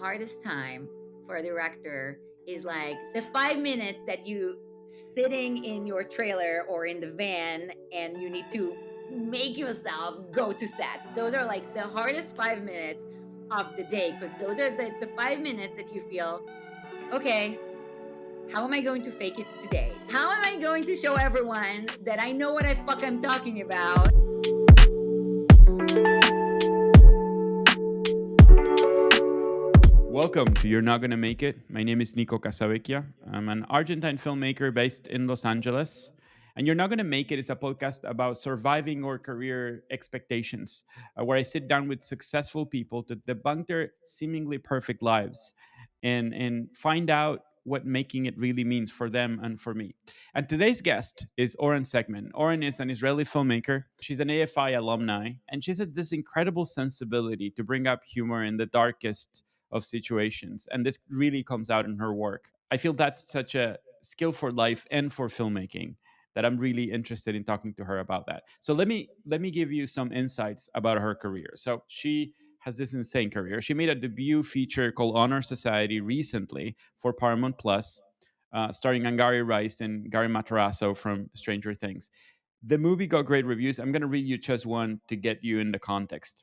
hardest time for a director is like the 5 minutes that you sitting in your trailer or in the van and you need to make yourself go to set. Those are like the hardest 5 minutes of the day because those are the 5 minutes that you feel, okay, how am I going to fake it today? How am I going to show everyone that I know what I fuck I'm talking about? Welcome to You're Not Gonna Make It. My name is Nico. I'm an Argentine filmmaker based in Los Angeles. And You're Not Gonna Make It is a podcast about surviving our career expectations, where I sit down with successful people to debunk their seemingly perfect lives and find out what making it really means for them and for me. And today's guest is Oran Zegman. Oran is an Israeli filmmaker. She's an AFI alumni, and she's had this incredible sensibility to bring up humor in the darkest of situations, and this really comes out in her work. I feel that's such a skill for life and for filmmaking that I'm really interested in talking to her about that. So let me give you some insights about her career. So she has this insane career. She made a debut feature called Honor Society recently for Paramount Plus, starring Angari Rice and Gary Matarazzo from Stranger Things. The movie got great reviews. I'm going to read you just one to get you in the context.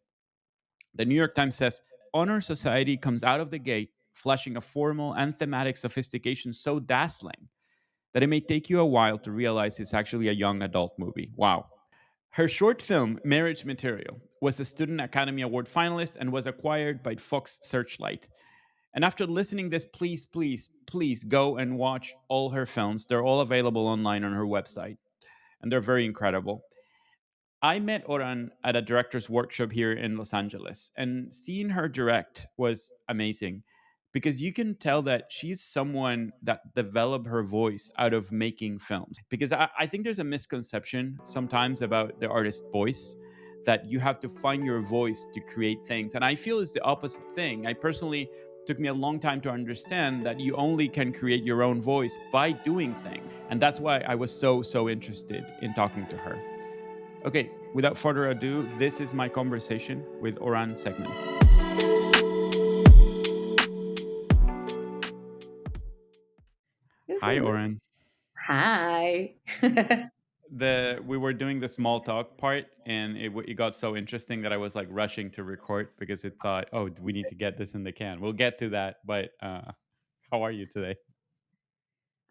The New York Times says Honor Society comes out of the gate flashing a formal and thematic sophistication so dazzling that it may take you a while to realize it's actually a young adult movie. Wow. Her short film, Marriage Material, was a Student Academy Award finalist and was acquired by Fox Searchlight. And after listening this, please go and watch all her films. They're all available online on her website, and they're very incredible. I met Oran at a director's workshop here in Los Angeles, and seeing her direct was amazing because you can tell that she's someone that developed her voice out of making films. Because I think there's a misconception sometimes about the artist's voice, that you have to find your voice to create things. And I feel it's the opposite thing. I personally took me a long time to understand that you only can create your own voice by doing things. And that's why I was so interested in talking to her. Okay, without further ado, this is my conversation with Oran Zegman. Hi, Oran. Hi. We were doing the small talk part, and it got so interesting that I was like rushing to record because it thought, oh, we need to get this in the can. We'll get to that, but how are you today?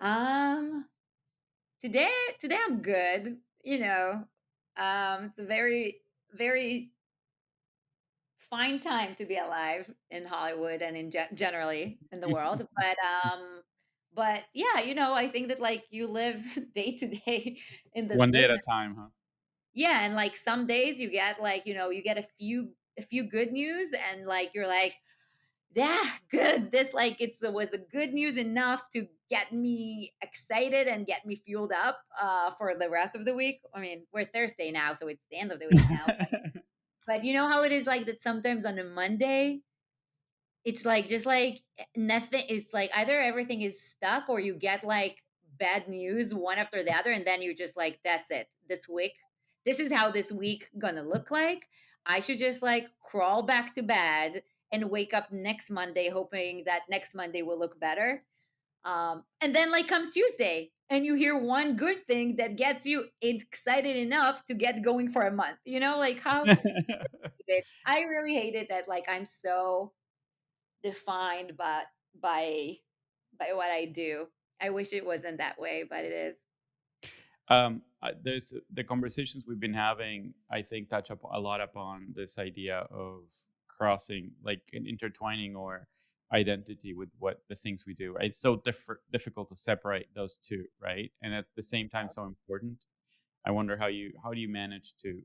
um today today I'm good. It's a very fine time to be alive in Hollywood and in generally in the world. But yeah, I think that like you live day to day in this One day at a business. time, huh? Yeah, and like some days you get like, you get a few good news and like you're like, yeah, good. This like it was a good news enough to get me excited and get me fueled up for the rest of the week. I mean, we're Thursday now, so it's the end of the week now. But you know how it is like that sometimes on a Monday, it's like just like nothing. It's like either everything is stuck or you get like bad news one after the other, and then you're just like, that's it. This week, this is how this week gonna look like. I should just like crawl back to bed and wake up next Monday, hoping that next Monday will look better. And then like comes Tuesday, and you hear one good thing that gets you excited enough to get going for a month. Like how I really hate it that like I'm so defined by by what I do. I wish it wasn't that way, but it is. There's the conversations we've been having. I think touch up a lot upon this idea of crossing, like intertwining our identity with what the things we do. Right? It's so difficult to separate those two, right? And at the same time, so important. I wonder how do you manage to.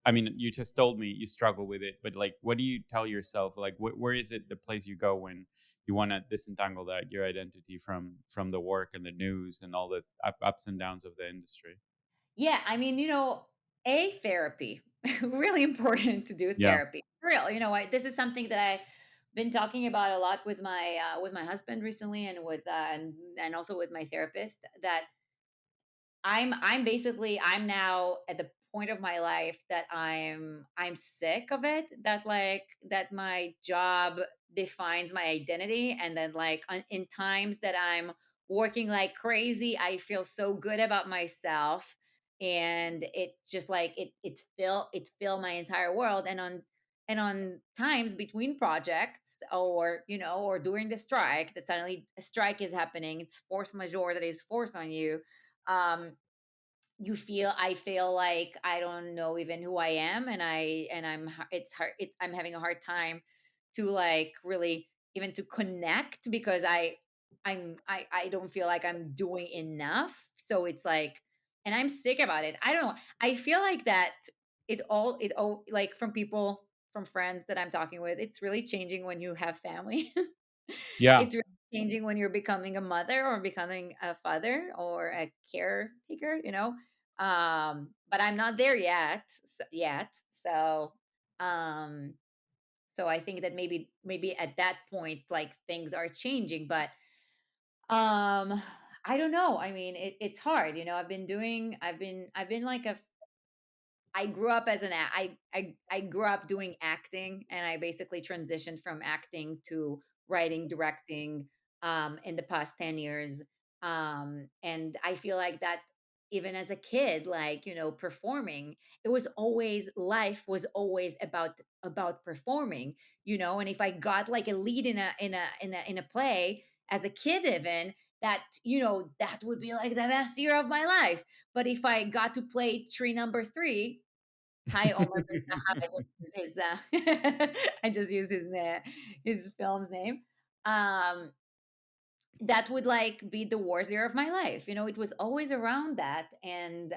I mean, you just told me you struggle with it, but like, what do you tell yourself? Like, where is it the place you go when you want to disentangle that your identity from the work and the news and all the ups and downs of the industry? Yeah, I mean, a therapy. Really important to do Yeah. therapy. For real, this is something that I've been talking about a lot with my husband recently, and and also with my therapist. That I'm now at the point of my life that I'm sick of it. That like that my job defines my identity. And then like in times that I'm working like crazy, I feel so good about myself, and it's just like it fill my entire world. And on times between projects, or or during the strike, that suddenly a strike is happening, it's force majeure that is forced on you. um I feel like I don't know even who I am, and it's hard, I'm having a hard time to like really even to connect, because I don't feel like I'm doing enough. So it's like, and I'm sick about it. I don't know. I feel like that it all like from people, from friends that I'm talking with, it's really changing when you have family. Yeah. It's really changing when you're becoming a mother or becoming a father or a caretaker, but I'm not there yet. Um so I think that maybe at that point like things are changing, but um I don't know. I mean, it's hard. I've been like a I grew up as an a- I grew up doing acting, and I basically transitioned from acting to writing, directing in the past 10 years. And I feel like that even as a kid, like, performing, it was always life was always about performing, and if I got like a lead in a play as a kid, even that would be like the best year of my life. But if I got to play tree number 3, hi, Omar bin Sahab. I just use his film's name. Um, that would like be the worst year of my life. It was always around that, and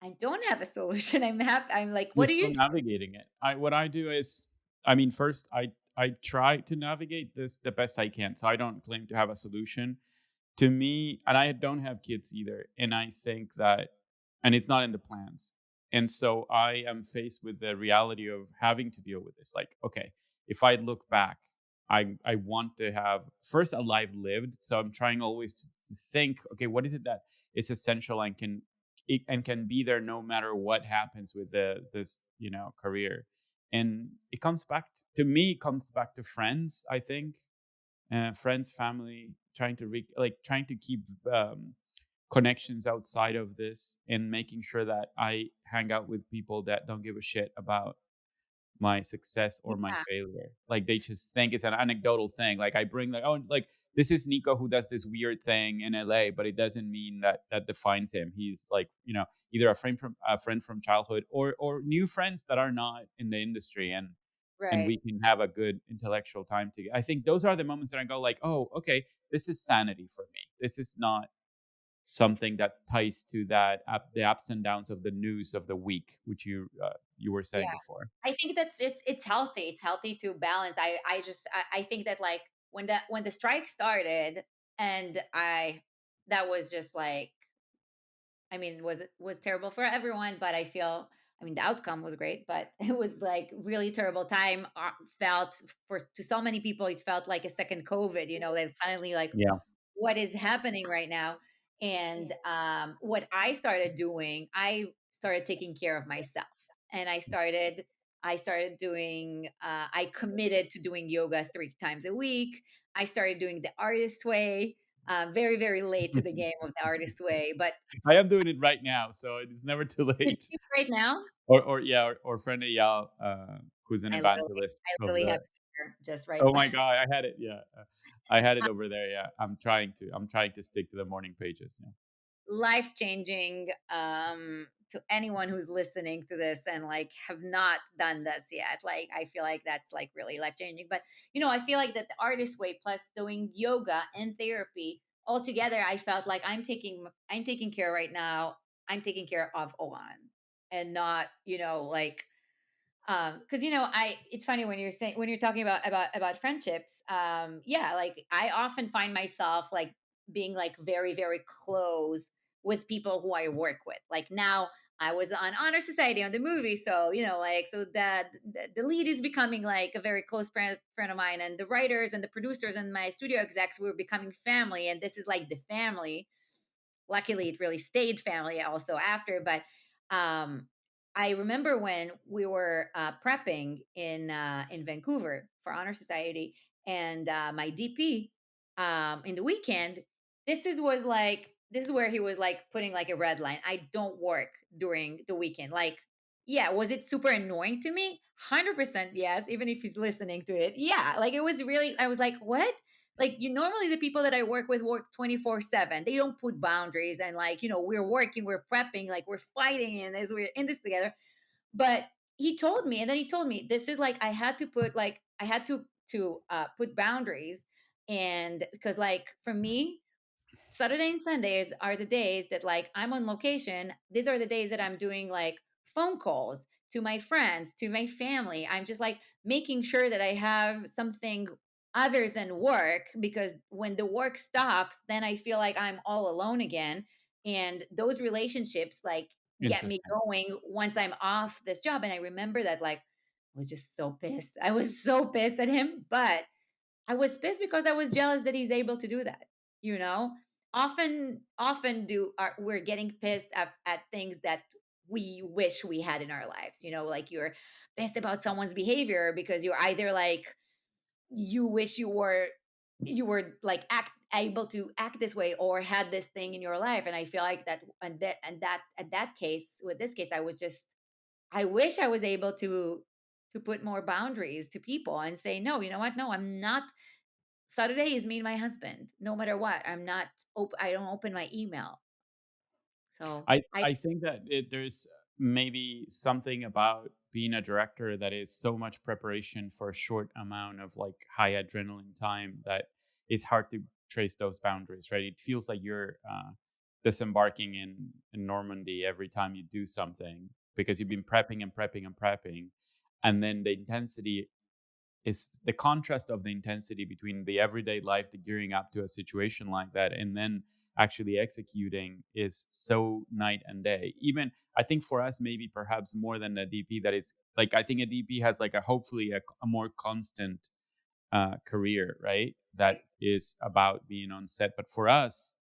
I don't have a solution. I'm happy. I'm like, You're what do still you do? navigating it. What I do is, I mean, first I try to navigate this the best I can. So I don't claim to have a solution. To me, and I don't have kids either, and I think that, and it's not in the plans. And so I am faced with the reality of having to deal with this. Like, okay, if I look back, I want to have first a life lived. So I'm trying always to think, okay, what is it that is essential and can be there no matter what happens with this career. And it comes back to me, it comes back to friends, I think. Friends, family, trying to keep connections outside of this, and making sure that I hang out with people that don't give a shit about my success or my Yeah, failure. Like, they just think it's an anecdotal thing. Like, I bring like, oh, like, this is Nico who does this weird thing in LA, but it doesn't mean that that defines him. He's like, either a friend from childhood, or new friends that are not in the industry, and right. we can have a good intellectual time together. I think those are the moments that I go like, oh, okay, this is sanity for me. This is not something that ties to the ups and downs of the news of the week, which you were Yeah, saying before. I think that's just it's healthy. It's healthy to balance. I think that like when the strike started, and that was just like, I mean, it was terrible for everyone, but I mean, the outcome was great, but it was like really terrible time. Felt for to so many people, it felt like a second COVID. That suddenly like, Yeah. what is happening right now? And what I started doing, I started taking care of myself, and I started doing. I committed to doing yoga 3 times a week. I started doing the artist way. Very, very late to the game of the artist way, but I am doing it right now, so it's never too can late. you right now? Or yeah, or friend Yao, who's an I literally, evangelist I of literally have the. it here, just right. Oh my god, I had it. Yeah, I had it over there. Yeah, I'm trying to stick to the morning pages. Yeah. Life changing, to anyone who's listening to this and like have not done this yet. Like, I feel like that's like really life changing. But I feel like that the artist way plus doing yoga and therapy all together, I felt like I'm taking care right now. I'm taking care of Oran, and not like, because I it's funny when you're talking about friendships. Yeah, like I often find myself like being like very, very close with people who I work with. Like now, I was on Honor Society on the movie, so like, so that the lead is becoming like a very close friend of mine, and the writers and the producers and my studio execs were becoming family, and this is like the family. Luckily, it really stayed family also after. But um I remember when we were prepping in Vancouver, for honor society, and my DP in the weekend, this is where he was like putting like a red line. I don't work during the weekend. Like, yeah, was it super annoying to me? 100% yes, even if he's listening to it. Yeah, like it was really, I was like, what? Like, you normally the people that I work with work 24/7. They don't put boundaries, and like, we're working, we're prepping, like we're fighting and as we're in this together. But he told me, and then he told me this is like I had to put boundaries, and because like for me, Saturday and Sundays are the days that like I'm on location. These are the days that I'm doing like phone calls to my friends, to my family. I'm just like making sure that I have something other than work, because when the work stops, then I feel like I'm all alone again. And those relationships like get me Interesting. going once I'm off this job. And I remember that like I was just so pissed. I was so pissed at him, but I was pissed because I was jealous that he's able to do that. You know, often we're getting pissed at things that we wish we had in our lives. Like you're pissed about someone's behavior because you're either like you wish you were like act able to act this way or had this thing in your life. And I feel like that and that at that case with this case, I wish I was able to put more boundaries to people and say, no, you know what? No, I'm not. Saturday is me and my husband. No matter what, I don't open my email. So I I think that there's maybe something about being a director that is so much preparation for a short amount of like high adrenaline time that it's hard to trace those boundaries, right? It feels like you're disembarking in Normandy every time you do something because you've been prepping and prepping and prepping, and then the intensity is the contrast of the intensity between the everyday life, the gearing up to a situation like that, and then actually executing is so night and day. Even I think for us, maybe perhaps more than a DP, that is like I think a DP has like a hopefully a more constant career, right? That right, is about being on set. But for us,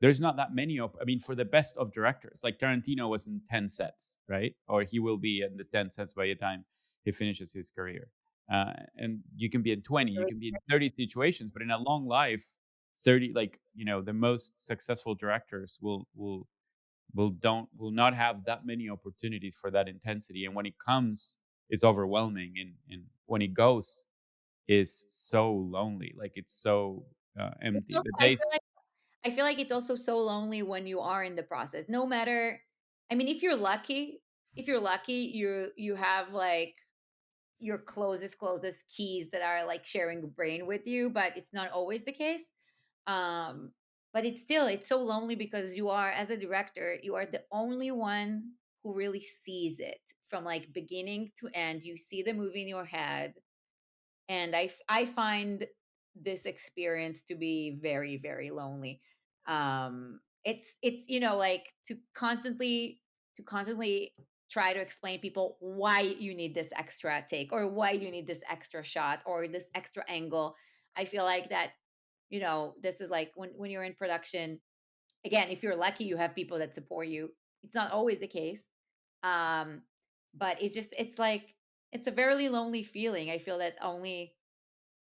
there's not that many of I mean, for the best of directors, like Tarantino was in 10 sets, right? Or he will be in the 10 sets by the time he finishes his career. And you can be in 20, you can be in 30 situations, but in a long life, 30, like, the most successful directors will not have that many opportunities for that intensity. And when it comes, it's overwhelming. And when it goes, is so lonely. Like it's so it's empty. also The I days, feel like it's also so lonely when you are in the process. No matter, I mean, if you're lucky, you have like your closest keys that are like sharing a brain with you, but it's not always the case. um but it's so lonely because you are, as a director, you are the only one who really sees it from like beginning to end. You see the movie in your head, and I find this experience to be very, very lonely. It's like to constantly try to explain people why you need this extra take, or why you need this extra shot, or this extra angle. I feel like that, this is like when you're in production. Again, if you're lucky, you have people that support you. It's not always the case. um but it's like it's a very lonely feeling. I feel that only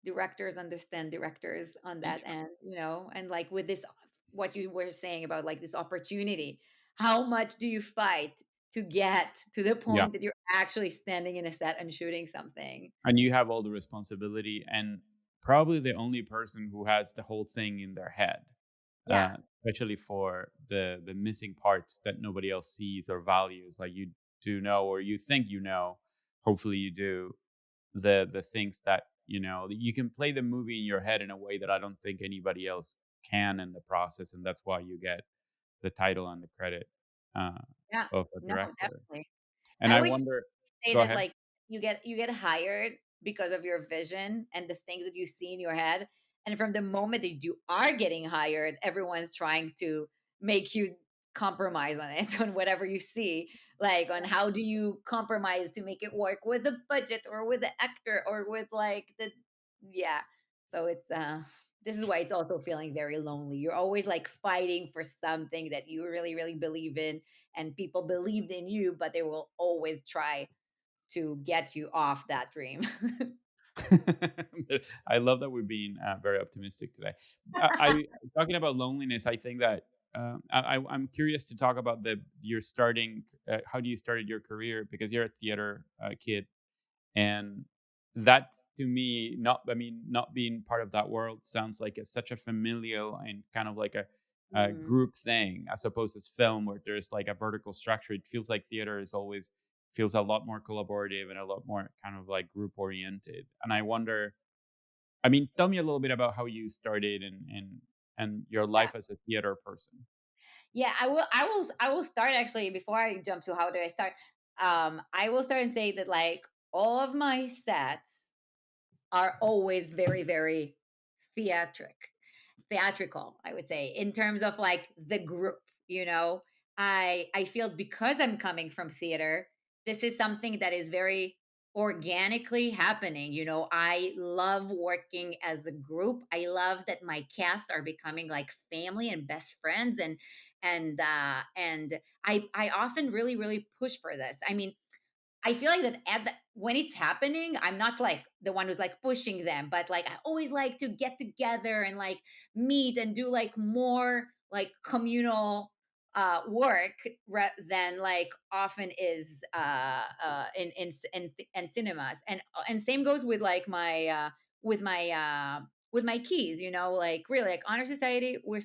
directors understand directors on that end, and like with this, what you were saying about like this opportunity, how much do you fight to get to the yeah. point that you're actually standing in a set and shooting something? And you have all the responsibility, and probably the only person who has the whole thing in their head, Yeah, especially for the missing parts that nobody else sees or values. Like you do know, or you think you know. Hopefully, you do the things that you can play the movie in your head in a way that I don't think anybody else can in the process, and that's why you get the title and the credit uh, yeah, of a no, director. definitely. And I I always wonder. say Go that ahead. like you get hired because of your vision and the things that you see in your head. And from the moment that you are getting hired, everyone's trying to make you compromise on it, on whatever you see, like on how do you compromise to make it work with the budget or with the actor or with like the, yeah. So this is why it's also feeling very lonely. You're always like fighting for something that you really, really believe in, and people believed in you, but they will always try to get you off that dream. I love that we're being very optimistic today. I talking about loneliness. I think that I'm curious to talk about the your starting. How do you started your career? Because you're a theater kid, and that to me, not I mean, not being part of that world sounds like it's such a familial and kind of like a Mhm. group thing, as opposed to film where there's like a vertical structure. It feels like theater is always feels a lot more collaborative and a lot more kind of like group oriented. And I wonder, I mean, tell me a little bit about how you started and your Yeah. life as a theater person. Yeah, I will start actually before I jump to how do I start. I will start and say that like all of my sets are always very, very theatrical, I would say, in terms of like the group, you know. I feel because I'm coming from theater, this is something that is very organically happening. You know, I love working as a group. I love that my cast are becoming like family and best friends, and I often really, really push for this. I mean, I feel like that when it's happening, I'm not like the one who's like pushing them, but like I always like to get together and like meet and do like more like communal work than like often is in cinemas. And same goes with like my with my with my keys, you know, like really like honor society, we're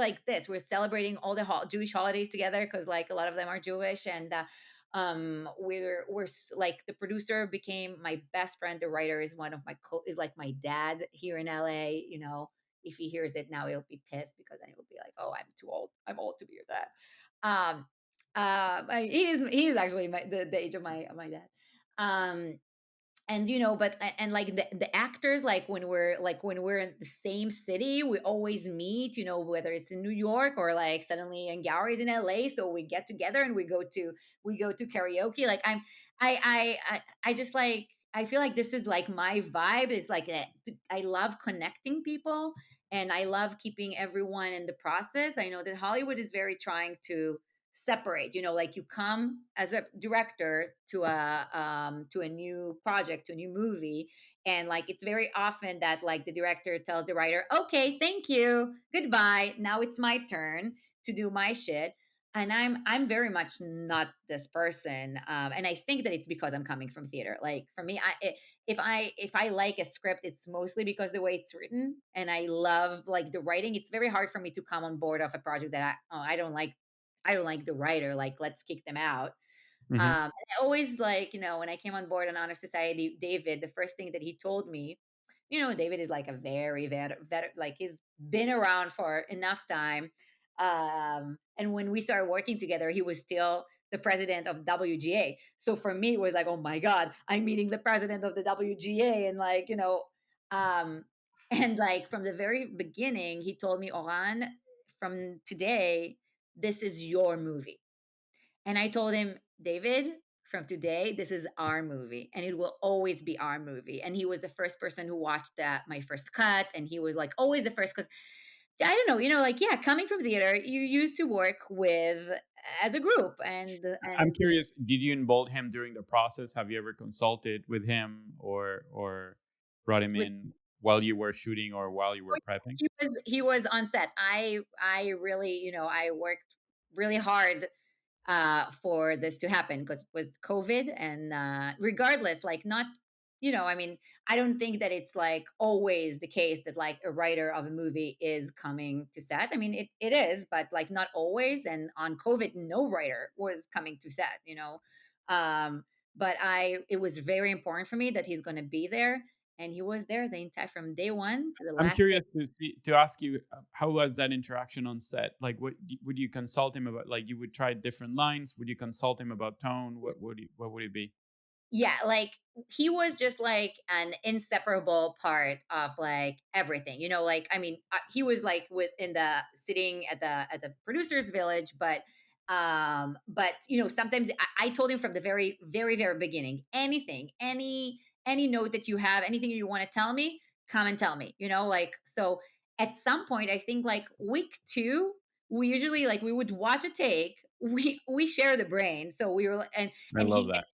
like this, we're celebrating all the Jewish holidays together because like a lot of them are Jewish. And like the producer became my best friend, the writer is one of my is like my dad here in LA, you know. If he hears it now, he'll be pissed because then he'll be like, oh, I'm too old, I'm old to be your dad. um he is actually the age of my dad. um and you know, but and like the actors, like when we're in the same city, we always meet, you know, whether it's in New York or like suddenly in galleries in LA, so we get together and we go to karaoke. Like I just like I feel like this is like my vibe is like I love connecting people, and I love keeping everyone in the process. I know that Hollywood is very trying to separate, you know, like you come as a director to a new project, to a new movie, and like it's very often that like the director tells the writer, okay, thank you, goodbye, now it's my turn to do my shit. And I'm very much not this person. And I think that it's because I'm coming from theater. Like for me, if I like a script, it's mostly because the way it's written, and I love like the writing. It's very hard for me to come on board of a project that I don't like. I don't like the writer, like, let's kick them out. Hmm. And I always like, you know, when I came on board on Honor Society, David, the first thing that he told me, you know, David is like a very like he's been around for enough time. And when we started working together, he was still the president of WGA. So for me, it was like, oh my God, I'm meeting the president of the WGA. And like, you know, um, and like from the very beginning, he told me, Oran, from today, this is your movie. And I told him, David, from today, this is our movie and it will always be our movie. And he was the first person who watched my first cut. And he was like always the first because I don't know, you know, like, yeah, coming from theater, you used to work with as a group I'm and curious, did you involve him during the process? Have you ever consulted with him or brought him with in while you were shooting or while you were prepping? he was on set. I really, you know, I worked really hard for this to happen because it was COVID. And regardless, like, not, you know, I mean, I don't think that it's like always the case that like a writer of a movie is coming to set. I mean, it is, but like not always. And on COVID, no writer was coming to set, you know. Um, but it was very important for me that he's going to be there. And he was there the entire from day one to the I'm last day. curious to ask you, how was that interaction on set? Like, would you consult him about? Like, you would try different lines. Would you consult him about tone? What would it be? Yeah, like he was just like an inseparable part of like everything. You know, like I mean, he was like within the sitting at the producers village, but you know, sometimes I told him from the very beginning, anything, any note that you have, anything you want to tell me, come and tell me. You know, like so at some point, I think like week 2, we usually like we would watch a take, we share the brain. So we were I and love he that.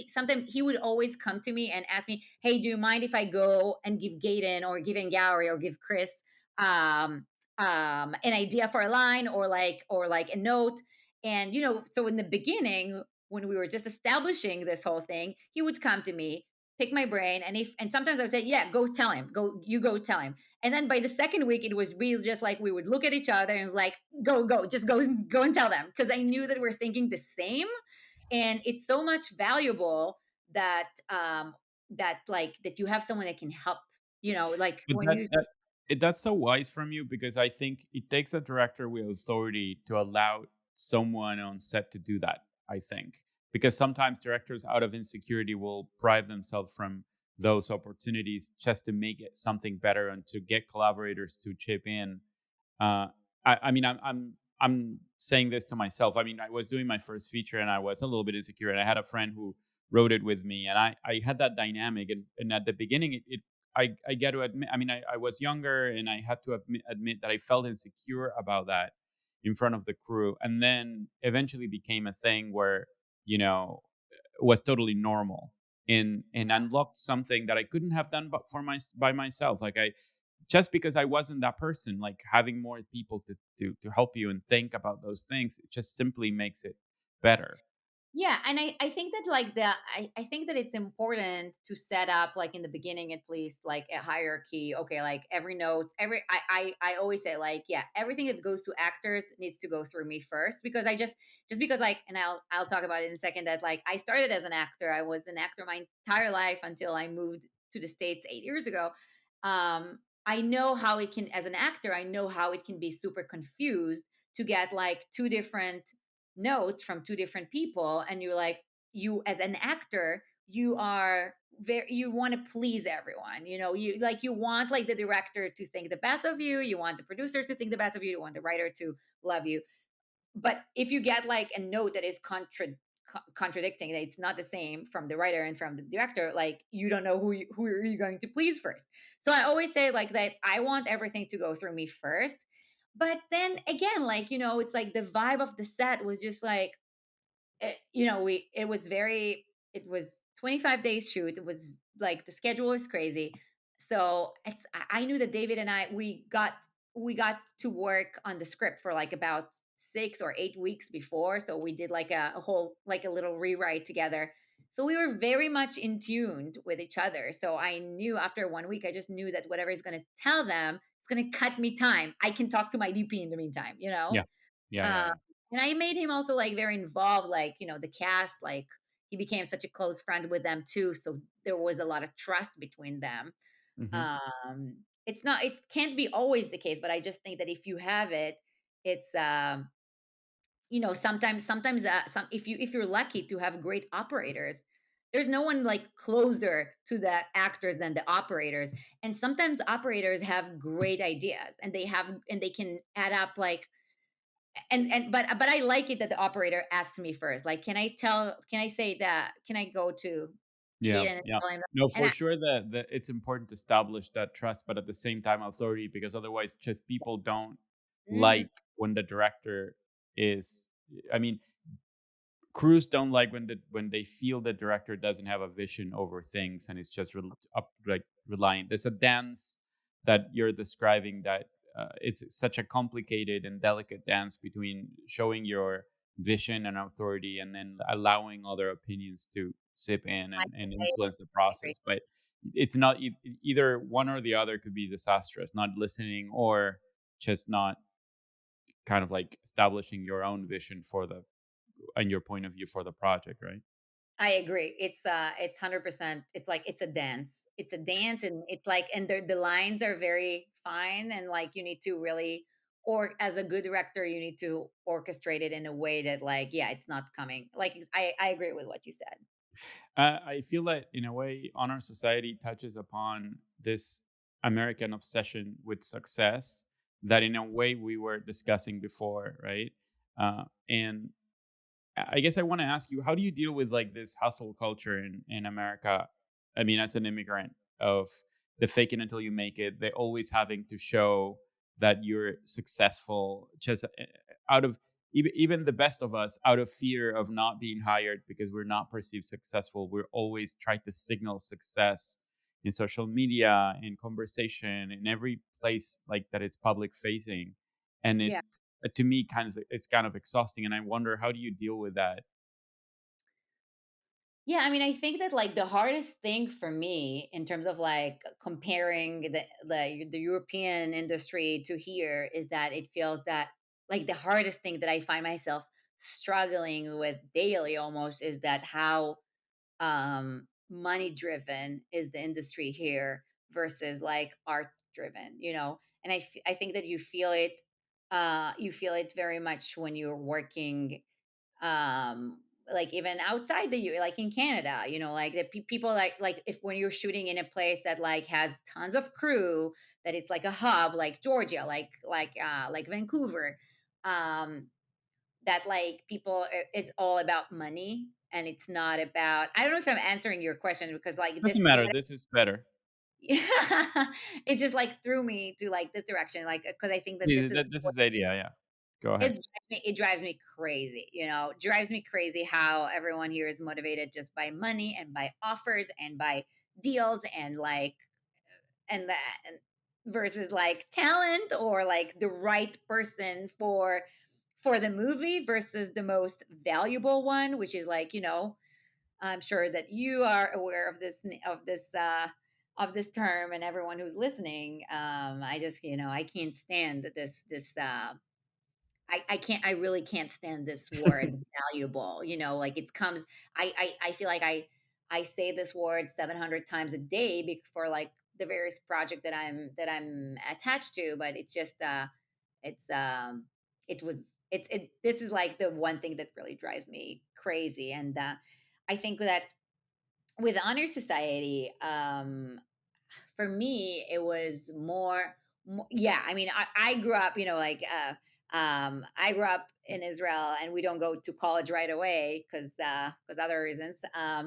sometimes he would always come to me and ask me, "Hey, do you mind if I go and give Gaten or give Gowry or give Chris um an idea for a line or like a note?" And so in the beginning, when we were just establishing this whole thing, he would come to me, pick my brain, and sometimes I would say, "Yeah, go tell him. Go tell him." And then by the second week, it was really just like we would look at each other and it was like, "Go, just go and tell them," because I knew that we're thinking the same, and it's so much valuable that that you have someone that can help, like But when you. that's so wise from you because I think it takes a director with authority to allow someone on set to do that. I think because sometimes directors, out of insecurity, will prive themselves from those opportunities just to make it something better and to get collaborators to chip in. uh, I mean, I'm saying this to myself. I mean, I was doing my first feature and I was a little bit insecure, and I had a friend who wrote it with me, and I had that dynamic. And at the beginning, I get to admit. I mean, I was younger, and I had to admit that I felt insecure about that in front of the crew, and then eventually became a thing where you know was totally normal and unlocked something that I couldn't have done but for by myself. Like I just because I wasn't that person, like having more people to help you and think about those things, it just simply makes it better. Yeah, and I think that like I think that it's important to set up like in the beginning at least like a hierarchy. Okay, like every note, I always say like, yeah, everything that goes to actors needs to go through me first, because just because like, and I'll talk about it in a second, that like I started as an actor. I was an actor my entire life until I moved to the States 8 years ago. I know how it can, as an actor, I know how it can be super confused to get like two different notes from two different people, and you're like, you as an actor, you are very, you want to please everyone, you like, you want like the director to think the best of you, you want the producers to think the best of you, you want the writer to love you. But if you get like a note that is contradicting, that it's not the same from the writer and from the director, like you don't know who are you going to please first. So I always say like that I want everything to go through me first. But then again, like, it's like the vibe of the set was just like, we it was very, it was 25 days shoot. It was like the schedule was crazy. So I knew that David and I, we got to work on the script for like about 6 or 8 weeks before. So we did like a whole, like a little rewrite together. So we were very much in tuned with each other. So I knew after 1 week, I just knew that whatever he's going to tell them, it's going to cut me time. I can talk to my DP in the meantime, Yeah. Yeah, yeah, uh, yeah. and I made him also like very involved, like, the cast, like he became such a close friend with them too. So there was a lot of trust between them. Mhm. It's not, it can't be always the case, but I just think that if you have it, it's, sometimes some, if you're lucky to have great operators, there's no one like closer to the actors than the operators. And sometimes operators have great ideas, and they can add up like, but I like it that the operator asked me first. Like, can I say that? Can I go to Yeah, Gaten and yeah. tell him? No, And for sure that it's important to establish that trust, but at the same time authority, because otherwise just people don't Mhm. like when the director is I mean, crews don't like when they feel the director doesn't have a vision over things and it's just relying. There's a dance that you're describing that it's such a complicated and delicate dance between showing your vision and authority and then allowing other opinions to sip in I and I influence the agree. process. But it's not either one or the other could be disastrous. Not listening or just not kind of like establishing your own vision for the and your point of view for the project, right? I agree. It's 100%. It's like it's a dance. It's a dance, and it's like, and the lines are very fine, and like you need to really, or as a good director, you need to orchestrate it in a way that like, yeah, it's not coming. Like I agree with what you said. I feel that in a way, honor society touches upon this American obsession with success that, in a way, we were discussing before, right? And I guess I want to ask you, how do you deal with like this hustle culture in America? I mean, as an immigrant, of the fake it until you make it, they always having to show that you're successful, just out of even the best of us, out of fear of not being hired because we're not perceived successful, we're always trying to signal success in social media, in conversation, in every place like that is public facing. And it Yeah. to me kind of it's kind of exhausting, and I wonder, how do you deal with that? Yeah, I mean, I think that like the hardest thing for me in terms of like comparing the European industry to here is that it feels that like the hardest thing that I find myself struggling with daily almost is that how money driven is the industry here versus like art driven, you know. And I think that you feel it very much when you're working like even outside the like in Canada, you know, like the people like if when you're shooting in a place that like has tons of crew, that it's like a hub like Georgia, like Vancouver, um that like people it's all about money and it's not about, I don't know if I'm answering your question because like this Doesn't matter. This is better. it just like threw me to like this direction, like because I think that Yeah, this is this is the idea. Yeah. Go ahead. it drives me crazy, you know, drives me crazy how everyone here is motivated just by money and by offers and by deals and like and that and versus like talent or like the right person for the movie versus the most valuable one, which is like, you know, I'm sure that you are aware of of this term, and everyone who's listening. I just, you know, I can't stand I can't, I really can't stand this word valuable, you know, like it comes, I feel like I say this word 700 times a day for like the various projects that I'm attached to, but it's just, it's, this is like the one thing that really drives me crazy. And, I think that with honor society, for me, it was yeah, I mean, I grew up, you know, like, I grew up in Israel and we don't go to college right away because other reasons.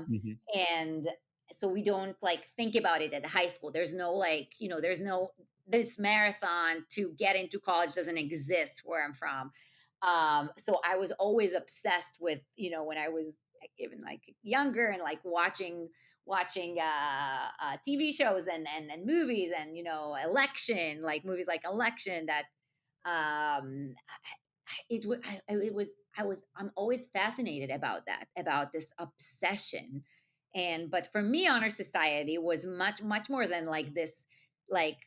Mhm. And so we don't like think about it at high school. There's no like, you know, there's no, this marathon to get into college doesn't exist where I'm from. So I was always obsessed with, you know, when I was like, even like younger and like watching TV shows and movies and, you know, election, like movies like Election that it was I'm always fascinated about that, about this obsession. And but for me, honor society was much more than like this like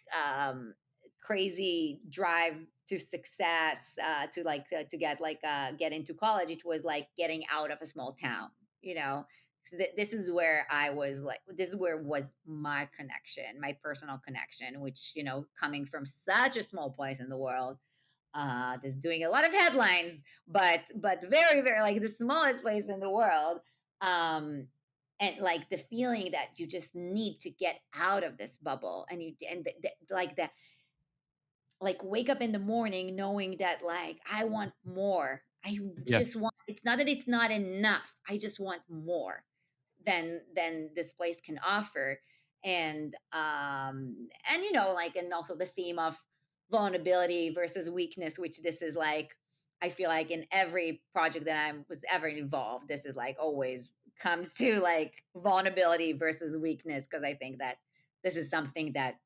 crazy drive to success, to get get into college. It was like getting out of a small town, you know. So this is where I was like, this is where was my connection, my personal connection, which, you know, coming from such a small place in the world, that's doing a lot of headlines, but very like the smallest place in the world. Um, and like the feeling that you just need to get out of this bubble, and like that, like wake up in the morning knowing that like I want more. I Yes. just want. It's not that it's not enough. I just want more than this place can offer. And you know, like, and also the theme of vulnerability versus weakness, which this is like, I feel like in every project that I was ever involved, this is like always comes to like vulnerability versus weakness, because I think that this is something that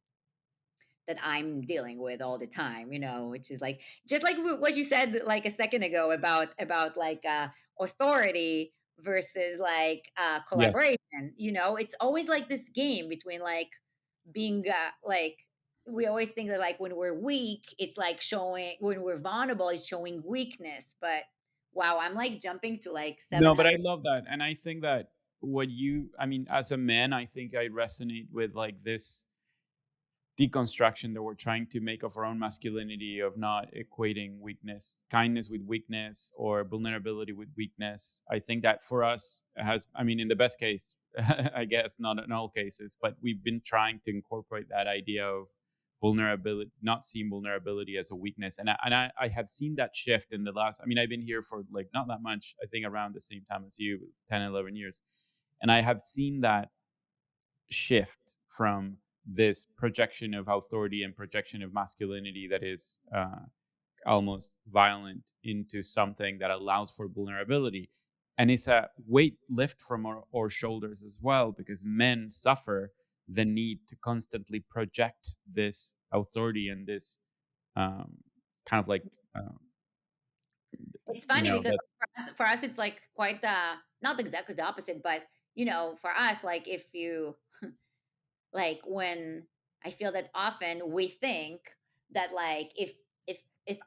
I'm dealing with all the time, you know, which is like just like what you said like a second ago about like authority versus like Yes. collaboration. You know, it's always like this game between like being like, we always think that like when we're weak, it's like showing, when we're vulnerable, it's showing weakness. But wow, I'm like jumping to like No, but I 700. love that, and I think that I mean, as a man, I think I resonate with like this deconstruction that we're trying to make of our own masculinity, of not equating kindness with weakness, or vulnerability with weakness. I think that for us has, I mean, in the best case, I guess not in all cases, but we've been trying to incorporate that idea of vulnerability, not seeing vulnerability as a weakness. I have seen that shift in the last, I mean, I've been here for like not that much, I think around the same time as you, 10, 11 years. And I have seen that shift from this projection of authority and projection of masculinity that is almost violent into something that allows for vulnerability. And it's a weight lift from our shoulders as well, because men suffer the need to constantly project this authority and this um, kind of like, It's you funny know, because that's for us it's like quite not exactly the opposite, but for us, like if you like when I feel that often we think that like if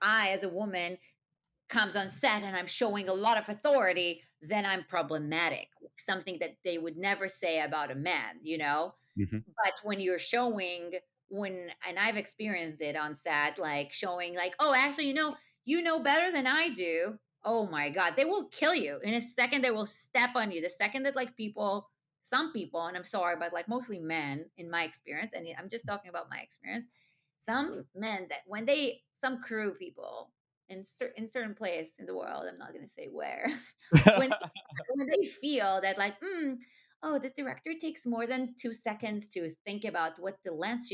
I as a woman comes on set and I'm showing a lot of authority, then I'm problematic. Something that they would never say about a man. Mhm. But when you're showing and I've experienced it on set, like showing like, oh, actually, you know better than I do. Oh my God, they will kill you in a second. They will step on you. The second that like some people, and I'm sorry, but like mostly men in my experience, and I'm just talking about my experience. Some men that some crew people in certain place in the world, I'm not gonna say where, when when they feel that like, oh, this director takes more than 2 seconds to think about what's the lens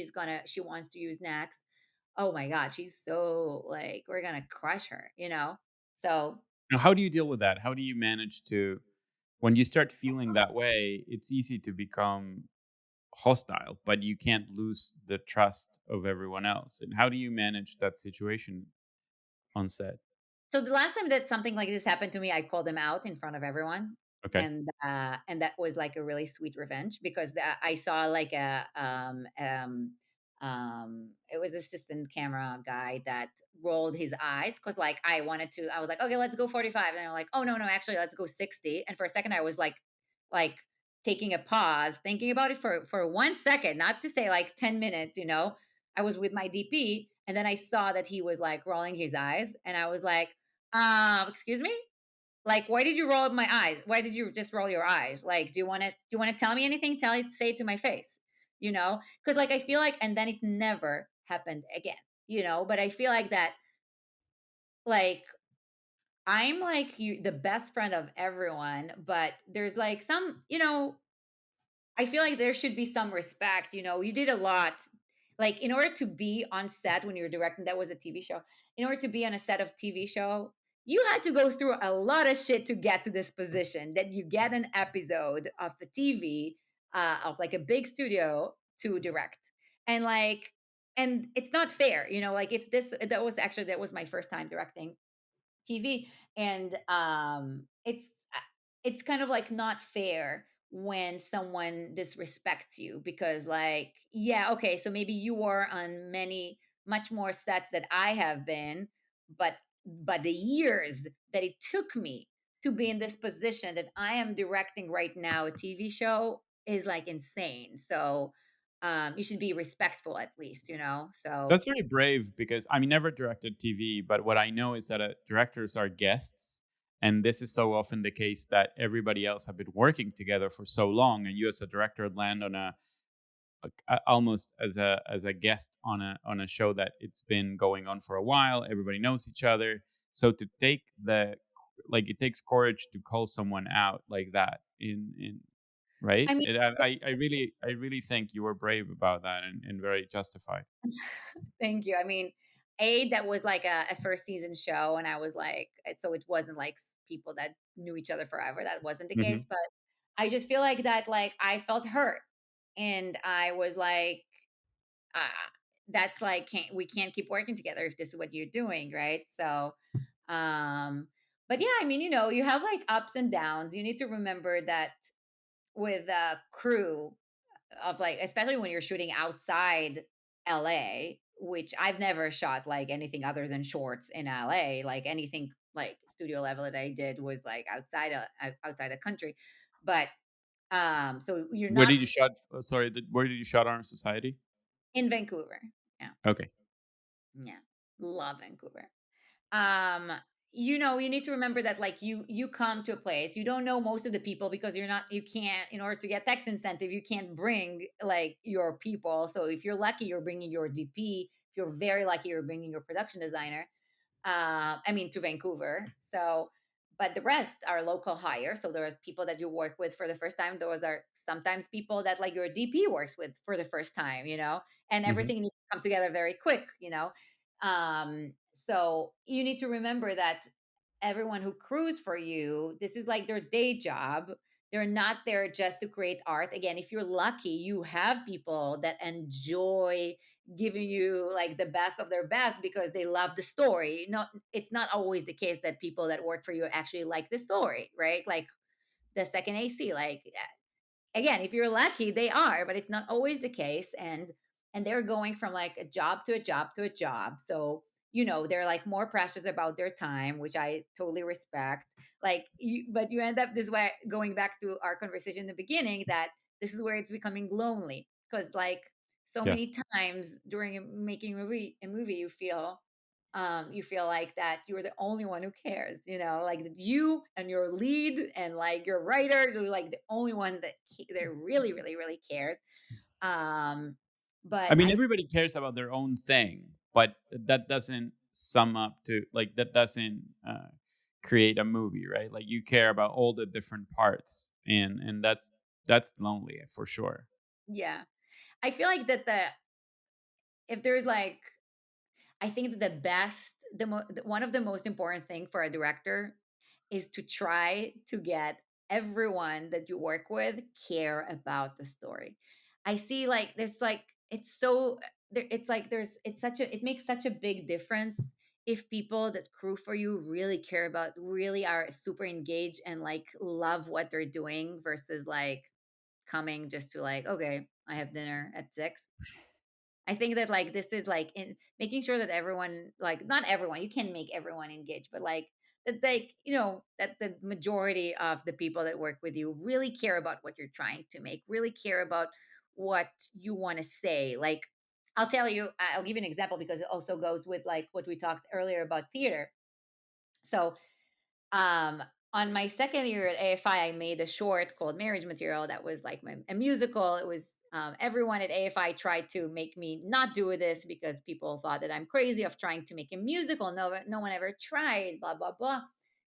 she wants to use next. Oh my God, she's so like, we're gonna crush her. So Now, how do you deal with that? How do you manage to, when you start feeling that way, it's easy to become hostile, but you can't lose the trust of everyone else. And how do you manage that situation on set? So the last time that something like this happened to me, I called them out in front of everyone, Okay. and that was like a really sweet revenge because I saw like it was assistant camera guy that rolled his eyes because like I was like, okay, let's go 45, and they're like, oh, no, actually let's go 60, and for a second I was like taking a pause, thinking about it for 1 second, not to say like 10 minutes. I was with my DP, and then I saw that he was like rolling his eyes, and I was like, excuse me? Like, why did you roll up my eyes? Why did you just roll your eyes? Like, do you want to tell me anything? Say it to my face, Because like I feel like, and then it never happened again. But I feel like that, like I'm like the best friend of everyone, but there's like I feel like there should be some respect. You did a lot. Like, in order to be on set when you're directing, that was a TV show. In order to be on a set of TV show, you had to go through a lot of shit to get to this position. That you get an episode of a TV of like a big studio to direct, and and it's not fair. Like if this that was my first time directing TV, and it's kind of like not fair when someone disrespects you because like, yeah, okay, so maybe you were on many much more sets that I have been, but the years that it took me to be in this position that I am directing right now, a TV show, is like insane. So you should be respectful at least. So That's very brave because I mean, never directed TV, but what I know is that directors are guests. And this is so often the case that everybody else have been working together for so long, and you as a director land on almost as a guest on a show that it's been going on for a while. Everybody knows each other, so to take the, like, it takes courage to call someone out like that in right. I mean, And I really think you were brave about that, and very justified. thank you. I mean, that was like a first season show, and I was like, so it wasn't like people that knew each other forever. That wasn't the case, Hmm. but I just feel like that, like I felt hurt, and I was like, ah, that's like, we can't keep working together if this is what you're doing, right? So, but yeah, I mean, you have like ups and downs. You need to remember that with a crew of like, especially when you're shooting outside LA, which I've never shot like anything other than shorts in LA. Like anything like studio level that I did was like outside a country. But so you're Where not did you shot? Sorry, where did you shot Honor Society? in Vancouver. Yeah. Okay. Yeah. Love Vancouver. um you need to remember that like you come to a place, you don't know most of the people because you can't, in order to get tax incentive, you can't bring like your people. So if you're lucky, you're bringing your DP. If you're very lucky, you're bringing your production designer, I mean, to Vancouver. So but the rest are local hire. So there are people that you work with for the first time. Those are sometimes people that like your DP works with for the first time, and Hmm. everything needs to come together very quick. So you need to remember that everyone who crews for you, this is like their day job. They're not there just to create art. Again, if you're lucky, you have people that enjoy giving you like the best of their best because they love the story. Not It's not always the case that people that work for you actually like the story, right? Like the second AC, like again, if you're lucky, they are, but it's not always the case. And they're going from like a job to a job to a job. So they're like more precious about their time, which I totally respect. Like but you end up this way, going back to our conversation in the beginning, that this is where it's becoming lonely, because like so many Yes. times during making a movie, you feel like that you're the only one who cares, like that you and your lead and like your writer, you're like the only one that really, really, really cares. Um, I but mean, I everybody cares about their own thing, but that doesn't sum up to like that doesn't create a movie, right? Like you care about all the different parts, and that's lonely for sure. Yeah, I feel like that if there's like I think that one of the most important thing for a director is to try to get everyone that you work with care about the story. I see like there's like it's so it's like it makes such a big difference if people that crew for you really care about, really are super engaged and like love what they're doing, versus like coming just to like, okay, I have dinner at 6. I think that like this is like in making sure that everyone, like not everyone, you can make everyone engage, but like that, like that the majority of the people that work with you really care about what you're trying to make, really care about what you want to say. Like I'll give you an example because it also goes with like what we talked earlier about theater. So um, on my second year at AFI, I made a short called Marriage Material that was like a musical. It was everyone at AFI tried to make me not do this because people thought that I'm crazy of trying to make a musical. No one ever tried. Blah blah blah.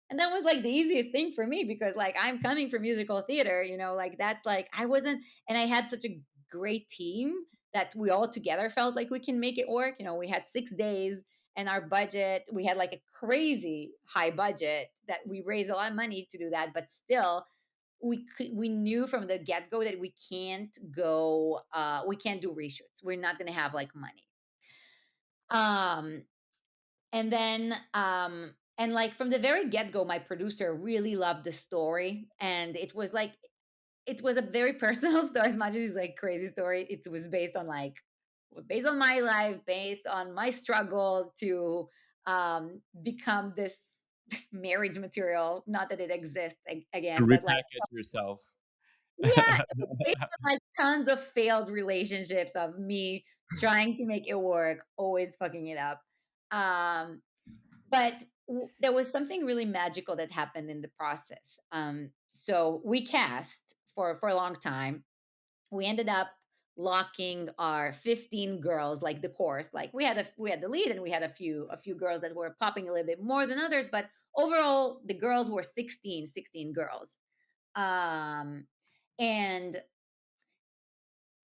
And that was like the easiest thing for me because like I'm coming from musical theater, like that's like I wasn't, and I had such a great team that we all together felt like we can make it work. We had 6 days, and our budget, we had like a crazy high budget that we raised a lot of money to do that, but still we knew from the get-go that we can't do reshoots. We're not going to have like money. um and like from the very get-go, my producer really loved the story, and it was a very personal story. As much as it's like crazy story, it was based on my life, based on my struggle to become this marriage material. Not that it exists To again, but like repackage yourself. yeah, based on like tons of failed relationships of me trying to make it work, always fucking it up. um but there was something really magical that happened in the process. So we cast for a long time. We ended up locking our 15 girls, like the course. Like we had the lead, and we had a few girls that were popping a little bit more than others, but overall the girls were 16 girls. Um and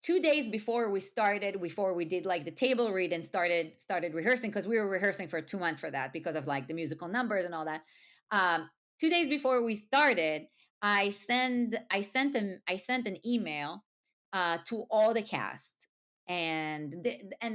2 days before we did like the table read and started rehearsing, because we were rehearsing for 2 months for that because of like the musical numbers and all that. um 2 days before we started, I sent an email to all the cast, and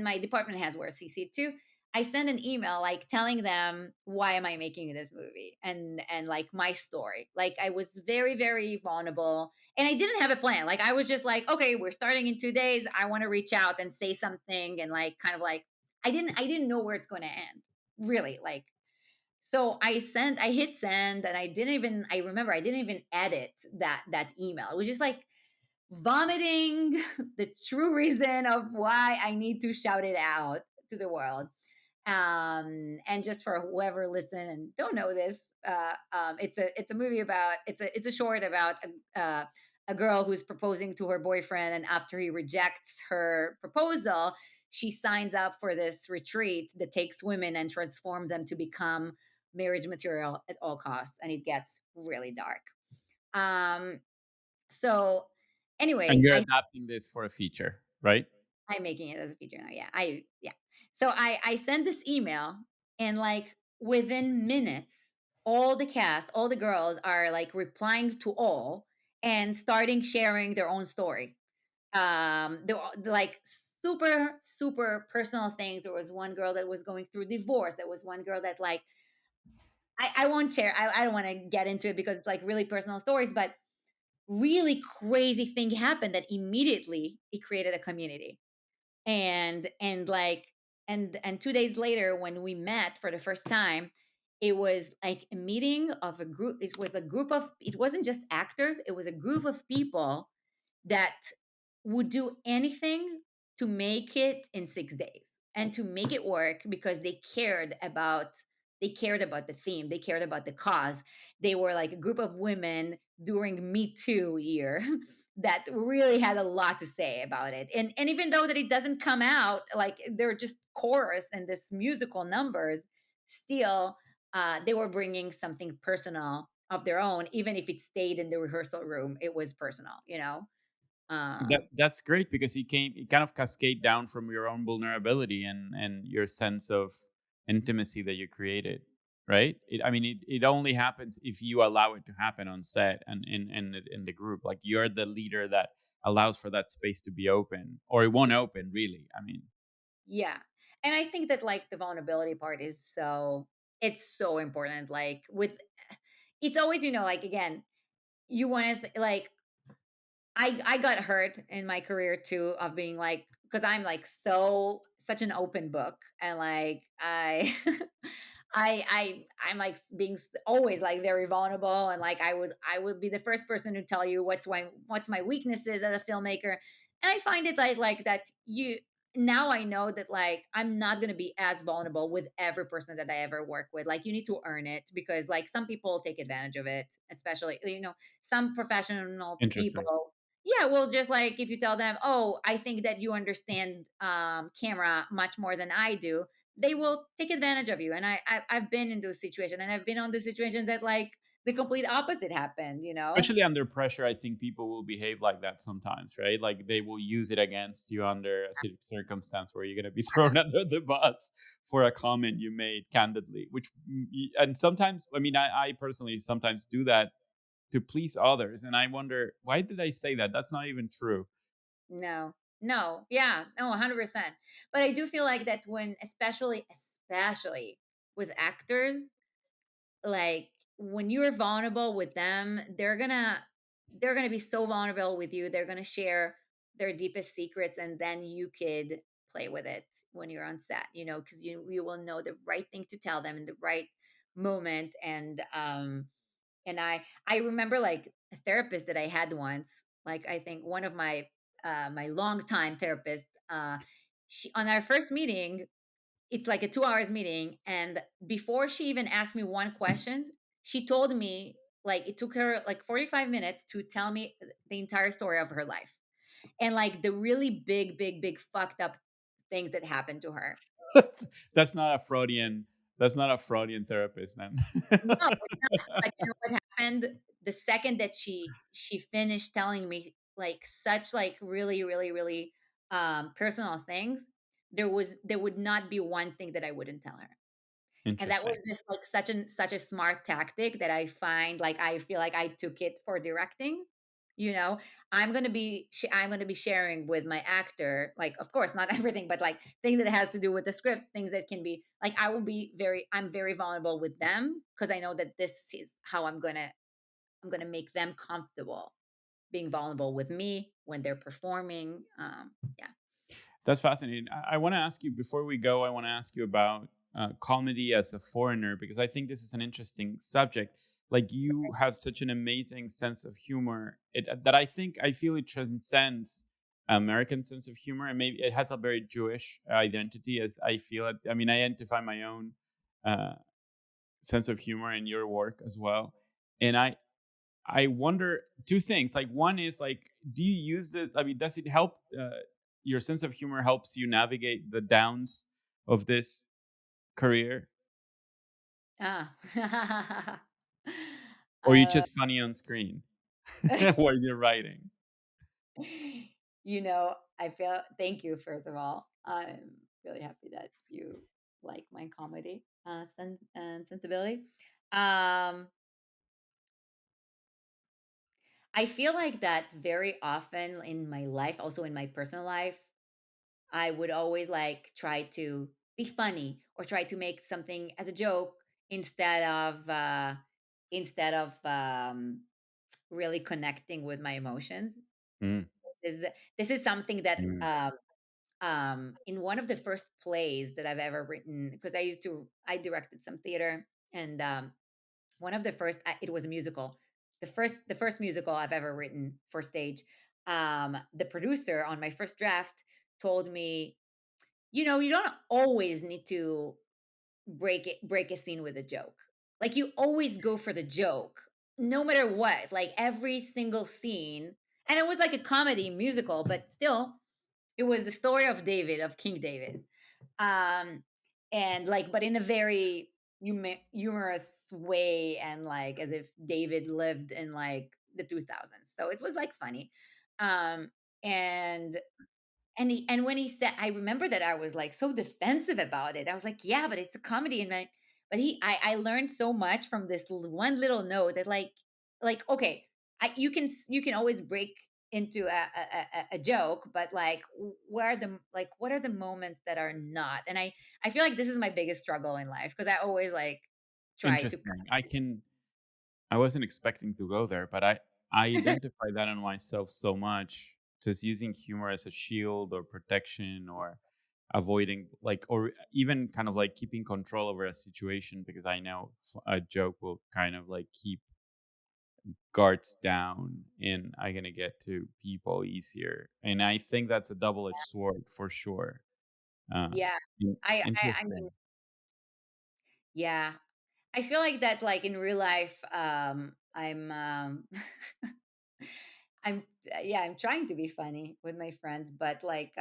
my department heads were CC too. I sent an email like telling them why am I making this movie, and like my story. Like I was very, very vulnerable, and I didn't have a plan. Like I was just like, okay, we're starting in 2 days. I want to reach out and say something, and like kind of like I didn't know where it's going to end, really. Like so I hit send, and I remember I didn't even edit that email. It was just like vomiting the true reason of why I need to shout it out to the world. And just for whoever listen and don't know this, it's a movie about it's a short about a girl who's proposing to her boyfriend, and after he rejects her proposal, she signs up for this retreat that takes women and transform them to become marriage material at all costs, and it gets really dark. um so And anyway, you're adapting this for a feature, right? I'm making it as a feature now. Yeah. So I sent this email, And like within minutes, all the cast, all the girls are like replying to all and starting sharing their own story. They're like super personal things. There was one girl that was going through divorce. There was one girl that like I won't share. I don't want to get into it because it's like really personal stories, but really crazy thing happened that immediately it created a community. And like and 2 days later when we met for the first time, it was like a meeting of a group. It was a group of, it wasn't just actors, it was a group of people that would do anything to make it in 6 days and to make it work because they cared about the theme, they cared about the cause. They were like a group of women during Me Too year that really had a lot to say about it. And even though that it doesn't come out, like they're just chorus and this musical numbers, still they were bringing something personal of their own. Even if it stayed in the rehearsal room, it was personal. That's great because it kind of cascade down from your own vulnerability and your sense of intimacy that you created, right? It only happens if you allow it to happen on set and in the group. Like you're the leader that allows for that space to be open, or it won't open really. I mean, Yeah. And I think that like the vulnerability part is so, it's so important. Like with, it's always, like again, you want to like I got hurt in my career too of being like, because I'm like such an open book, and like I'm like being always like very vulnerable, and like I would be the first person to tell you what's my weaknesses as a filmmaker. And I find it like that you, now I know that like I'm not going to be as vulnerable with every person that I ever work with. Like you need to earn it, because like some people take advantage of it, especially some professional interesting. people. Yeah, well, just like if you tell them, "Oh, I think that you understand camera much more than I do," they will take advantage of you. And I've been in those situations, and I've been on the situation that like the complete opposite happened. Especially under pressure, I think people will behave like that sometimes, right? Like they will use it against you under a circumstance where you're going to be thrown under the bus for a comment you made candidly. And sometimes, I personally sometimes do that to please others, and I wonder why did I say that? That's not even true. No, no, yeah, no, 100%. But I do feel like that when, especially with actors, like when you're vulnerable with them, they're gonna be so vulnerable with you. They're gonna share their deepest secrets, and then you could play with it when you're on set, because you will know the right thing to tell them in the right moment. And I remember like a therapist that I had once, like I think one of my longtime therapists, she, on our first meeting, it's like a 2 hours meeting, and before she even asked me one question, she told me, like it took her like 45 minutes to tell me the entire story of her life, and like the really big fucked up things that happened to her. that's, that's not a Freudian. That's not a Freudian therapist, then. No, it's not. But you know what happened? The second that she finished telling me like such like really personal things, there would not be one thing that I wouldn't tell her. And that was Interesting. just like such a smart tactic that I find, like I feel like I took it for directing. You know, I'm gonna be sharing with my actor, like of course not everything, but like things that has to do with the script, things that can be like I'm very vulnerable with them, because I know that this is how I'm gonna make them comfortable being vulnerable with me when they're performing. Yeah. That's fascinating. I want to ask you before we go. I want to ask you about comedy as a foreigner because I think this is an interesting subject. Like you have such an amazing sense of humor that I feel it transcends American sense of humor, and maybe it has a very Jewish identity. As I feel it. I identify my own uh, sense of humor in your work as well, and I wonder two things. Like one is like, do you use the? Does it help? Your sense of humor helps you navigate the downs of this career, Ah. or you uh, just funny on screen while you're writing? I feel, thank you, first of all. I'm really happy that you. like my comedy and sensibility. Um, I feel like that very often in my life, also in my personal life, I would always like try to be funny or try to make something as a joke instead of instead of really connecting with my emotions. Mm, This is this is something that mm, in one of the first plays that I've ever written, because I directed some theater, and one of the first it was a musical, the first musical I've ever written for stage. The producer on my first draft told me, you don't always need to break a scene with a joke. Like you always go for the joke, no matter what. Like every single scene, and it was like a comedy musical, but still, it was the story of David, of King David. Um, and like, but in a very humorous way, and like as if David lived in like the 2000s. So it was like funny. Um, and and when he said, I remember that I was like so defensive about it. I was like, yeah, but it's a comedy, and like, but I learned so much from this one little note that like okay, you can always break into a joke, but like what are the moments that are not? And I feel like this is my biggest struggle in life because I always like try to interesting. I wasn't expecting to go there, but I identify that in myself so much, just using humor as a shield or protection or avoiding like or even kind of like keeping control over a situation because I know a joke will kind of like keep guards down and I'm gonna get to people easier. And I think that's a double-edged sword for sure. Uh, yeah. I mean, interesting. yeah, I feel like that like in real life, I'm yeah, I'm trying to be funny with my friends, but like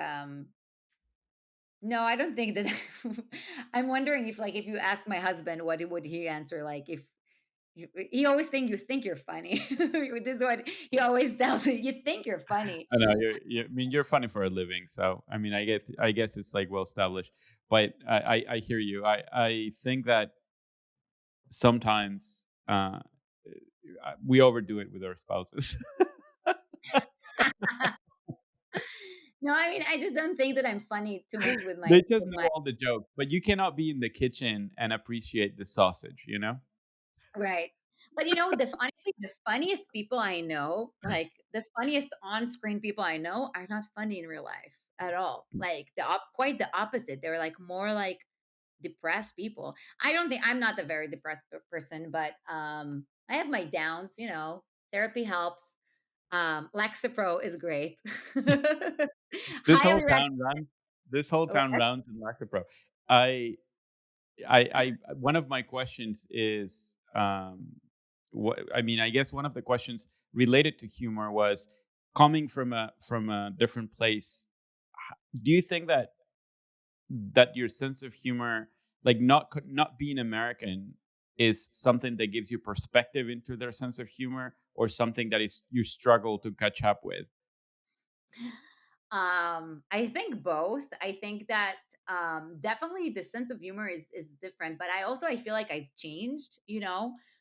no, I don't think that I'm wondering if like if you ask my husband what would he answer, like if he always think you think you're funny. This is what he always tells me. You think you're funny. I know I mean you're funny for a living, so I mean I guess it's like well established. But I hear you. I think that sometimes we overdo it with our spouses. No, I mean I just don't think that I'm funny too much with my They just with know my all the jokes, but you cannot be in the kitchen and appreciate the sausage, you know? right. But honestly, the funniest people I know, like the funniest on-screen people I know, are not funny in real life at all. Like quite the opposite. They're like more like depressed people. I don't think I'm not a very depressed person, but I have my downs. Therapy helps. Lexapro is great. This whole Highly town runs this whole town recommend. runs in Lacapro. I I one of my questions is, what I mean, I guess one of the questions related to humor was coming from a different place. Do you think that your sense of humor, like not being American, is something that gives you perspective into their sense of humor, or something that is you struggle to catch up with? I think both. I think that definitely the sense of humor is different, but I feel like I've changed.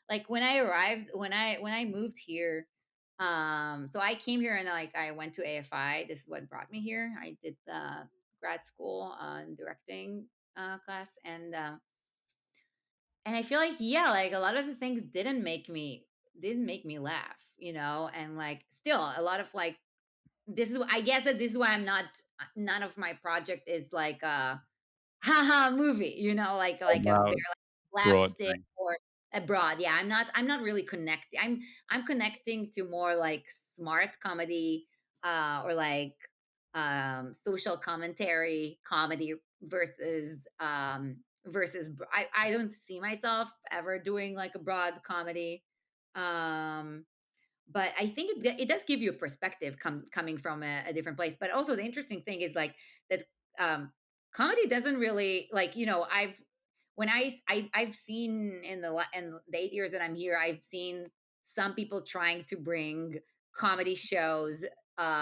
Like when I arrived, when I moved here. So I came here and like I went to AFI. This is what brought me here. I did the grad school directing class, and I feel like yeah, like a lot of the things didn't make me laugh. And like still a lot of like I guess that this is why I'm not none of my project is like a haha movie, like a very About like broad slapstick thing. or abroad. Yeah, I'm not really connecting. I'm connecting to more like smart comedy, or like social commentary comedy I don't see myself ever doing like a broad comedy. Um but I think it does give you a perspective coming from a different place. But also the interesting thing is like that um, comedy doesn't really like I've seen in the 8 years that I'm here, I've seen some people trying to bring comedy shows,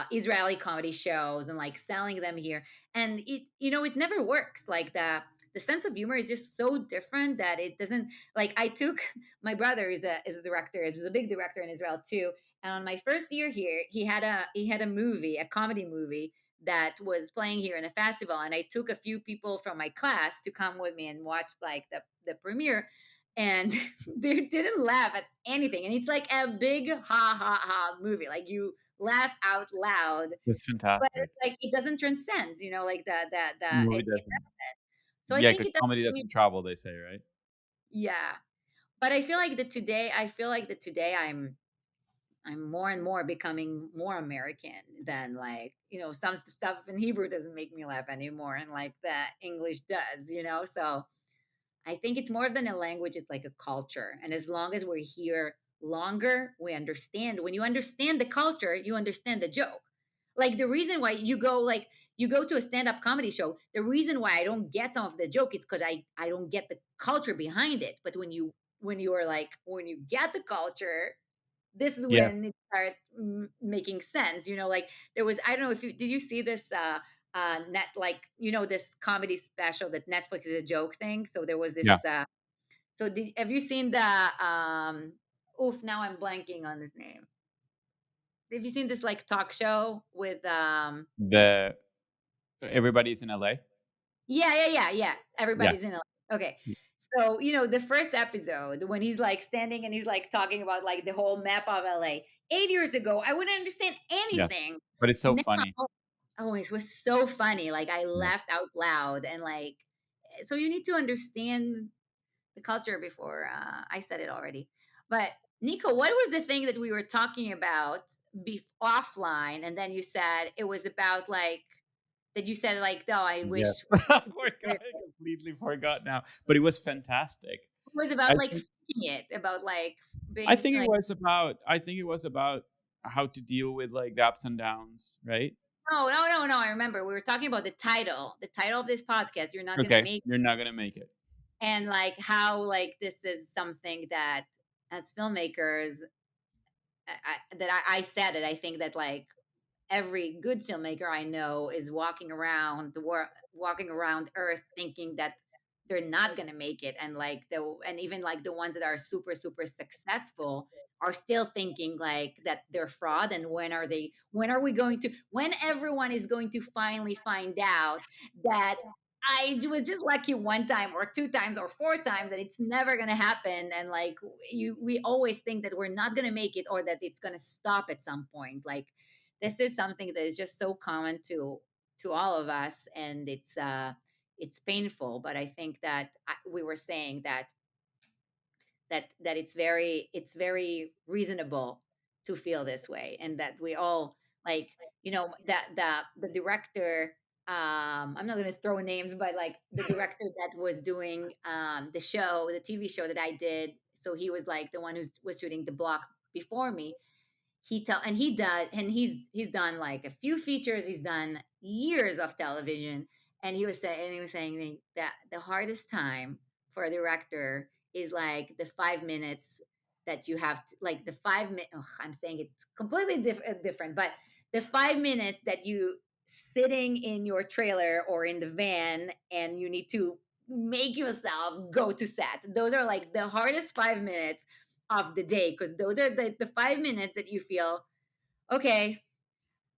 Israeli comedy shows, and like selling them here, and it never works. Like the the sense of humor is just so different that it doesn't, like, I took my brother is a director. It was a big director in Israel too. And on my first year here, he had a movie, a comedy movie that was playing here in a festival, and I took a few people from my class to come with me and watch like the premiere, and they didn't laugh at anything. And it's like a big ha ha ha movie, like you laugh out loud, That's but fantastic. it's like it doesn't transcend, like The movie it doesn't. so I Yeah, think because it does. comedy doesn't travel, they say, right? Yeah, but I feel like that today I'm more and more becoming more American than, like, some stuff in Hebrew doesn't make me laugh anymore, and like the English does. So I think it's more than a language, it's like a culture. And as long as we're here longer, we understand. When you understand the culture, you understand the joke. Like the reason why you go to a stand-up comedy show, the reason why I don't get some of the joke is because I don't get the culture behind it. But when you get the culture, this is Yeah, when it starts making sense. Like there was, I don't know if you did you see this net, like, this comedy special that Netflix is a joke thing. So there was yeah. this have you seen the oof, now I'm blanking on his name. Have you seen this like talk show with The Everybody's in LA? yeah, yeah, yeah, yeah, Yeah. everybody's in a okay. So, the first episode when he's like standing and he's like talking about like the whole map of LA. 8 years ago, I wouldn't understand Yeah. anything. But it's so Now, funny. oh, it was so funny. Like I Yeah. laughed out loud, and like, so you need to understand the culture before I said it already. But Nico, what was the thing that we were talking about offline, and then you said it was about like that you said like, oh, I Yes. wish I forgot, I completely forgot now, but it was fantastic. it was I about like think faking it, about like I being think it like, was about I think it was about how to deal with, like, the ups and downs, right? no, no, no, no. I remember we were talking about the title of this podcast. You're not gonna Okay, make, you're not gonna make it. and like how like this is something that as filmmakers, I said it. I think that like every good filmmaker I know is walking around Earth thinking that they're not gonna make it, and like and even like the ones that are super super successful are still thinking like that they're fraud. And when are we going to, when everyone is going to finally find out that I was just lucky one time or two times or four times, and it's never gonna happen. And like we always think that we're not gonna make it, or that it's gonna stop at some point. Like this is something that is just so common to all of us, and it's painful. But I think that we were saying that it's very reasonable to feel this way, and that we all, like, that the director, I'm not going to throw names, but like the director that was doing the TV show that I did, so he was like the one who was shooting the block before me. He's done like a few features, he's done years of television. And he was saying that the hardest time for a director is like the 5 minutes that you have to, like the 5 minute, I'm saying it's completely different, but the 5 minutes that you sitting in your trailer or in the van and you need to make yourself go to set, those are like the hardest 5 minutes of the day, because those are the 5 minutes that you feel, okay,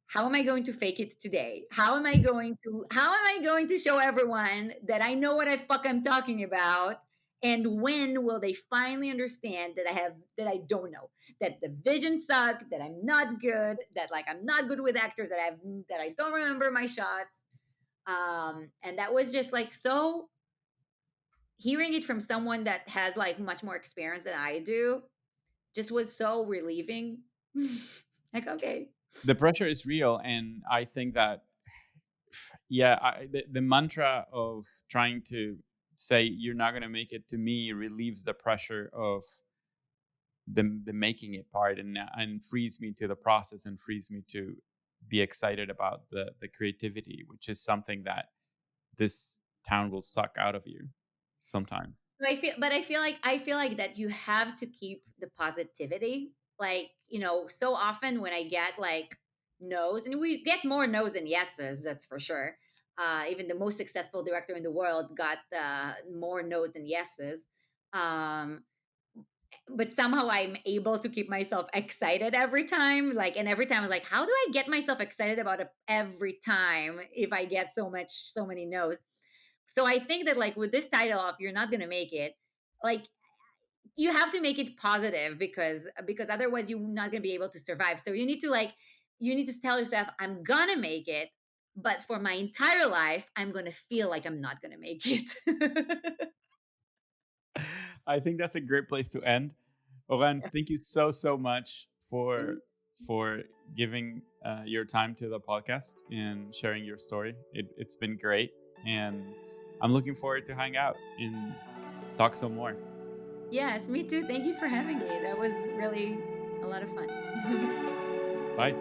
how am I going to fake it today? How am I going to show everyone that I know what I fuck I'm talking about? And when will they finally understand that I don't know, that the vision sucked, that I'm not good, that like I'm not good with actors, that I don't remember my shots. And that was just like, so hearing it from someone that has like much more experience than I do just was so relieving. Like, okay. The pressure is real, and I think that, yeah, the mantra of trying to say you're not gonna make it, to me, relieves the pressure of the making it part, and frees me to the process, and frees me to be excited about the creativity, which is something that this town will suck out of you sometimes. But I feel like that you have to keep the positivity. Like, so often when I get like no's, and we get more no's than yeses, that's for sure. Even the most successful director in the world got more no's than yeses. Um, but somehow I'm able to keep myself excited every time. Like, and every time I was like, how do I get myself excited about it every time if I get so many no's? So I think that like with this title of "You're Not Gonna Make It," like you have to make it positive because otherwise you're not gonna be able to survive. So you need to tell yourself, I'm gonna make it, but for my entire life, I'm gonna feel like I'm not gonna make it. I think that's a great place to end. Oran, thank you so much for giving your time to the podcast and sharing your story. It's been great, and I'm looking forward to hang out and talk some more. Yes, me too. Thank you for having me. That was really a lot of fun. Bye.